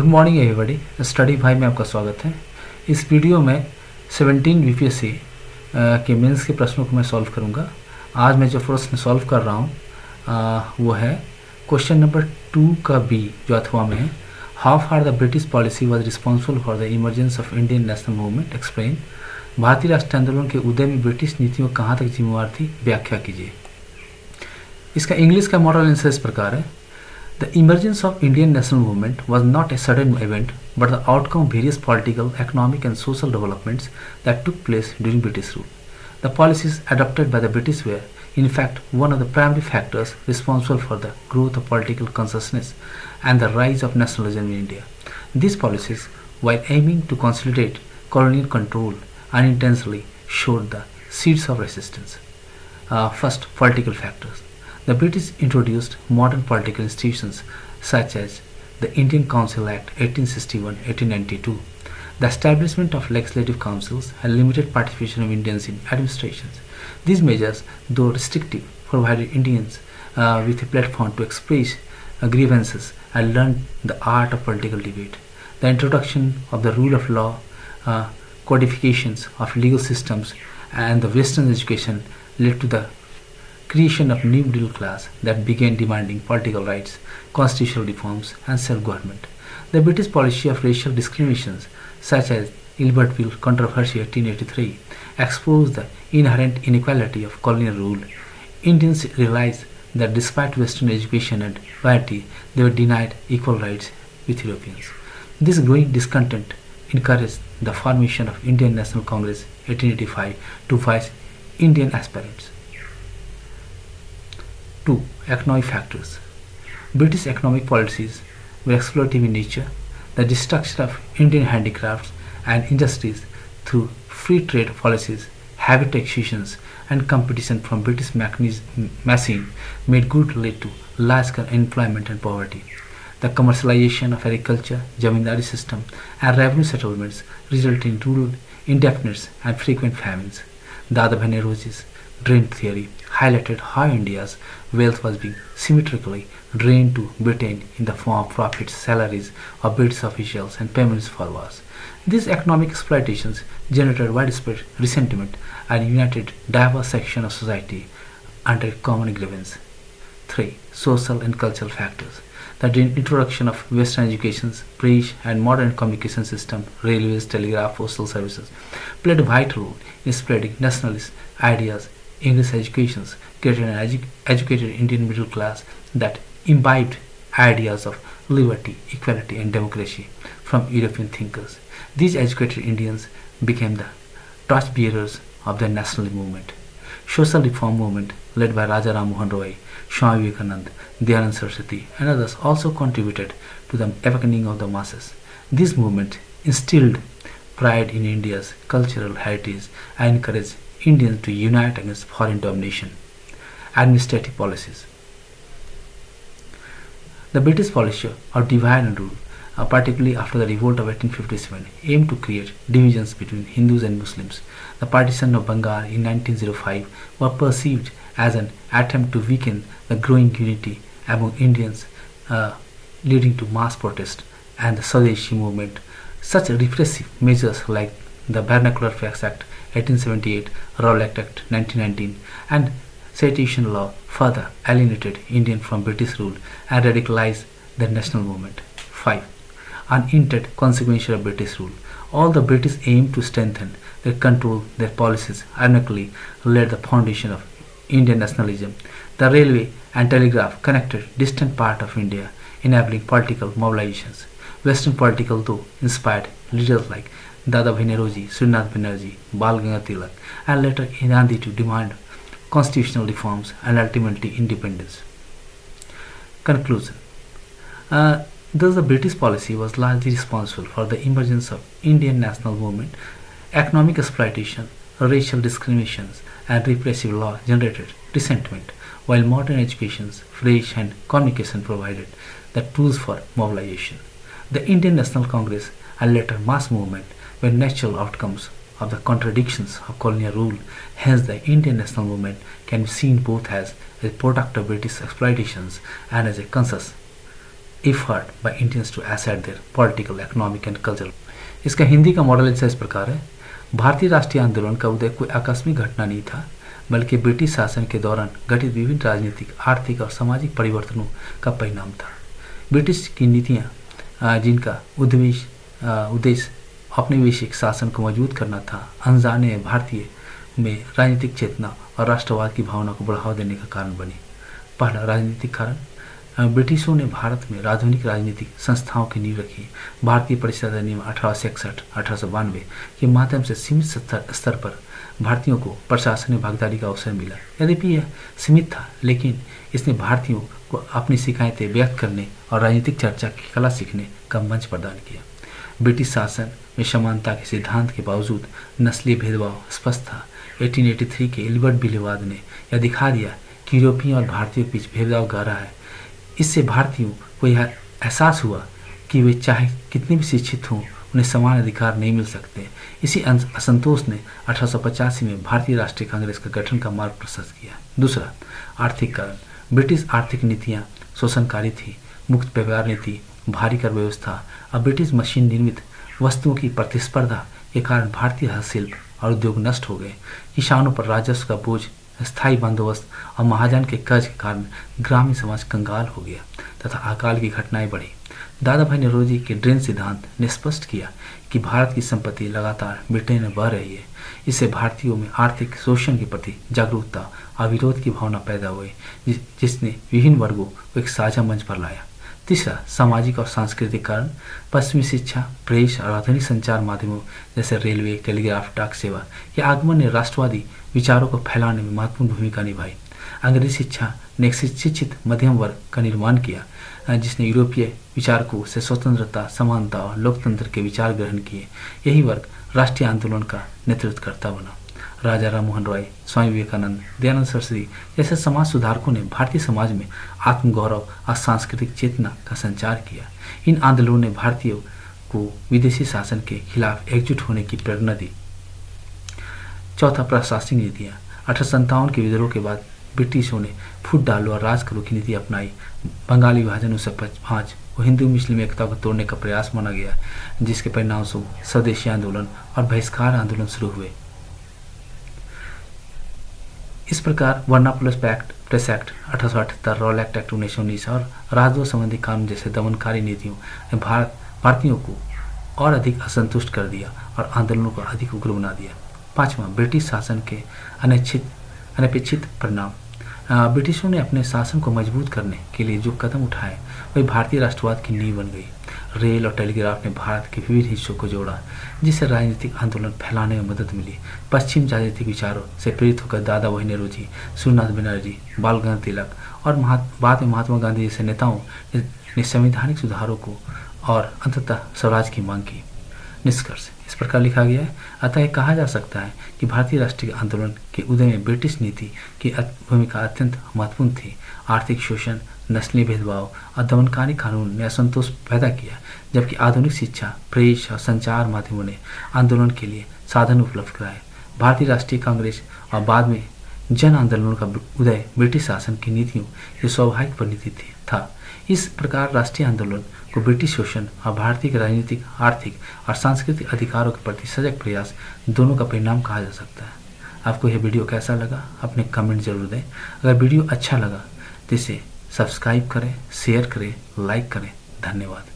Good morning everybody. Study भाई में आपका स्वागत है। इस वीडियो में 17 बीपीएससी के मेंस के प्रश्नों को मैं सॉल्व करूंगा। आज मैं जो प्रश्न सॉल्व कर रहा हूं वो है क्वेश्चन नंबर 2 का बी जो अथवा में है। How far the British policy was responsible for the emergence of Indian national movement, explain. भारतीय राष्ट्रीय आंदोलन के उदय में ब्रिटिश नीतियों कहाँ तक जिम्मेवार थी, व्याख्या कीजिए। इसका इंग्लिश का मॉडल आंसर इस प्रकार है। The emergence of Indian national movement was not a sudden event, but the outcome of various political, economic, and social developments that took place during British rule. The policies adopted by the British were, in fact, one of the primary factors responsible for the growth of political consciousness and the rise of nationalism in India. These policies, while aiming to consolidate colonial control, unintentionally showed the seeds of resistance. First, political factors. The British introduced modern political institutions such as the Indian Council Act 1861-1892. The establishment of legislative councils and limited participation of Indians in administrations. These measures, though restrictive, provided Indians with a platform to express grievances and learn the art of political debate. The introduction of the rule of law, codifications of legal systems, and the Western education led to the creation of new middle class that began demanding political rights, constitutional reforms, and self-government. The British policy of racial discriminations, such as Albertville Controversy 1883, exposed the inherent inequality of colonial rule. Indians realized that despite Western education and variety, they were denied equal rights with Europeans. This growing discontent encouraged the formation of Indian National Congress 1885 to voice Indian aspirants. 2. Economic factors. British economic policies were exploitative in nature. The destruction of Indian handicrafts and industries through free trade policies, heavy taxations, and competition from British machine made good lead to large-scale unemployment and poverty. The commercialization of agriculture, zamindari system, and revenue settlements resulted in rural indefiniteness and frequent famines. Dadabhai Nehruji's drain theory highlighted how India's wealth was being symmetrically drained to Britain in the form of profits, salaries of British officials, and payments for wars. These economic exploitations generated widespread resentment and united diverse sections of society under a common grievance. 3. Social and cultural factors. The introduction of Western educations, preach, and modern communication system, railways, telegraph, postal services, played a vital role in spreading nationalist ideas. English educations created an educated Indian middle class that imbibed ideas of liberty, equality, and democracy from European thinkers. These educated Indians became the torchbearers of the national movement. Social reform movement led by Raja Ram Mohan Roy, Swami Vivekananda, Dayanand Saraswati, and others also contributed to the awakening of the masses. This movement instilled pride in India's cultural heritage and encouraged Indians to unite against foreign domination. Administrative policies. The British policy of divide and rule, particularly after the revolt of 1857, aimed to create divisions between Hindus and Muslims. The partition of Bengal in 1905 was perceived as an attempt to weaken the growing unity among Indians, leading to mass protest and the Swadeshi movement. Such repressive measures like the Vernacular Facts Act 1878, Rowlatt Act 1919, and Sedition Law further alienated Indians from British rule and radicalized the national movement. 5. Unintended consequences of British rule. All the British aimed to strengthen their control, their policies ironically laid the foundation of Indian nationalism. The railway and telegraph connected distant parts of India, enabling political mobilizations. Western political though inspired leaders like Dadabhai Nehruji, Srinath Banerjee, Bal Gangadhar Tilak, and later Gandhi to demand constitutional reforms and ultimately independence. Conclusion. Thus, the British policy was largely responsible for the emergence of Indian national movement. Economic exploitation, racial discriminations, and repressive law generated resentment, while modern education, fresh and communication provided the tools for mobilization. The Indian National Congress and later mass movement were natural outcomes of the contradictions of colonial rule. Hence, the Indian national movement can be seen both as a product of British exploitations and as a conscious effort by Indians to assert their political, economic and cultural। इसका हिंदी का model इस प्रकार है। भारतीय राष्ट्रीय आंदोलन का उदय कोई आकस्मिक घटना नहीं था, बल्कि ब्रिटिश शासन के दौरान घटित विभिन्न राजनीतिक, आर्थिक और सामाजिक परिवर्तनों का परिणाम था। ब्रिटिश की नीतियाँ जिनका उद्देश्य औपनिवेशिक शासन को मजबूत करना था, अनजाने भारतीय में राजनीतिक चेतना और राष्ट्रवाद की भावना को बढ़ावा देने का कारण बनी। पहला राजनीतिक कारण, ब्रिटिशों ने भारत में आधुनिक राजनीतिक संस्थाओं की नींव रखी। भारतीय परिषद अधिनियम 1861-1892 के माध्यम से सीमित स्तर पर भारतीयों को प्रशासन में भागीदारी का अवसर मिला। यद्यपि यह सीमित था, लेकिन इसने भारतीयों को अपनी शिकायतें व्यक्त करने और राजनीतिक चर्चा की कला सीखने का मंच प्रदान किया। ब्रिटिश शासन में समानता के सिद्धांत के बावजूद नस्लीय भेदभाव स्पष्ट था। 1883 के एलिबर्ट बिलेवाद ने यह दिखा दिया कि यूरोपियों और भारतीयों के बीच भेदभाव गहरा है। इससे भारतीयों को यह एहसास हुआ कि वे चाहे कितने भी शिक्षित हों, उन्हें समान अधिकार नहीं मिल सकते। इसी असंतोष ने 1885 में भारतीय राष्ट्रीय कांग्रेस का गठन का मार्ग प्रशस्त किया। दूसरा आर्थिक कारण, ब्रिटिश आर्थिक नीतियाँ शोषणकारी थी। मुक्त व्यापार नीति, भारी कर व्यवस्था और ब्रिटिश मशीन निर्मित वस्तुओं की प्रतिस्पर्धा के कारण भारतीय हस्तशिल्प और उद्योग नष्ट हो गए। किसानों पर राजस्व का बोझ, स्थायी बंदोबस्त और महाजन के कर्ज के कारण ग्रामीण समाज कंगाल हो गया तथा अकाल की घटनाएं बढ़ी। दादा भाई नौरोजी के ड्रेन सिद्धांत ने स्पष्ट किया कि भारत की संपत्ति लगातार ब्रिटेन में बह रही है। इससे भारतीयों में आर्थिक शोषण के प्रति जागरूकता और विरोध की भावना पैदा हुई, जिसने विभिन्न वर्गों को एक साझा मंच पर लाया। तीसरा सामाजिक और सांस्कृतिक कारण, पश्चिमी शिक्षा, प्रेस और आधुनिक संचार माध्यमों जैसे रेलवे, टेलीग्राफ, डाक सेवा के आगमन ने राष्ट्रवादी विचारों को फैलाने में महत्वपूर्ण भूमिका निभाई। अंग्रेजी शिक्षा ने एक शिक्षित मध्यम वर्ग का निर्माण किया, जिसने यूरोपीय विचारकों से स्वतंत्रता, समानता और लोकतंत्र के विचार ग्रहण किए। यही वर्ग राष्ट्रीय आंदोलन का नेतृत्व करता बना। राजा राममोहन रॉय, स्वामी विवेकानंद, दयानंद सरस्वती जैसे समाज सुधारकों ने भारतीय समाज में आत्मगौरव और सांस्कृतिक चेतना का संचार किया। इन आंदोलनों ने भारतीयों को विदेशी शासन के खिलाफ एकजुट होने की प्रेरणा दी। चौथा प्रशासनिक नीतियाँ, 1857 के विद्रोह के बाद ब्रिटिशों ने फूट डालो और राज करो की नीति अपनाई। बंगाल विभाजन 1905 को हिंदू मुस्लिम एकता को तोड़ने का प्रयास माना गया, जिसके परिणामस्वरूप स्वदेशी आंदोलन और बहिष्कार आंदोलन शुरू हुए। इस प्रकार वर्नापुलस प्रेस एक्ट 1878, रॉल एक्ट 1919 और राजद्रोह संबंधी कानून जैसे दमनकारी नीतियों ने भारतीयों को और अधिक असंतुष्ट कर दिया और आंदोलनों को अधिक उग्र बना दिया। पांचवा, ब्रिटिश शासन के अनपेक्षित परिणाम। ब्रिटिशों ने अपने शासन को मजबूत करने के लिए जो कदम उठाए, वही भारतीय राष्ट्रवाद की नींव बन गई। रेल और टेलीग्राफ ने भारत के विविध हिस्सों को जोड़ा, जिससे राजनीतिक आंदोलन फैलाने में मदद मिली। पश्चिम राजनीतिक विचारों से प्रेरित होकर दादा भाई नौरोजी, सूर्यनाथ बनर्जी, बाल गंगाधर तिलक और बाद में महात्मा गांधी जैसे नेताओं ने संवैधानिक सुधारों को और अंततः स्वराज की मांग की। निष्कर्ष इस प्रकार लिखा गया है। अतः यह कहा जा सकता है कि भारतीय राष्ट्रीय आंदोलन के उदय में ब्रिटिश नीति की भूमिका अत्यंत महत्वपूर्ण थी। आर्थिक शोषण, नस्लीय भेदभाव और दमनकारी कानून ने असंतोष पैदा किया, जबकि आधुनिक शिक्षा, प्रेस और संचार माध्यमों ने आंदोलन के लिए साधन उपलब्ध कराए। भारतीय राष्ट्रीय कांग्रेस और बाद में जन आंदोलनों का उदय ब्रिटिश शासन की नीतियों की स्वाभाविक परिणति था। इस प्रकार राष्ट्रीय आंदोलन को ब्रिटिश शोषण और भारतीय के राजनीतिक, आर्थिक और सांस्कृतिक अधिकारों के प्रति सजग प्रयास दोनों का परिणाम कहा जा सकता है। आपको यह वीडियो कैसा लगा, अपने कमेंट जरूर दें। अगर वीडियो अच्छा लगा तो इसे सब्सक्राइब करें, शेयर करें, लाइक करें। धन्यवाद।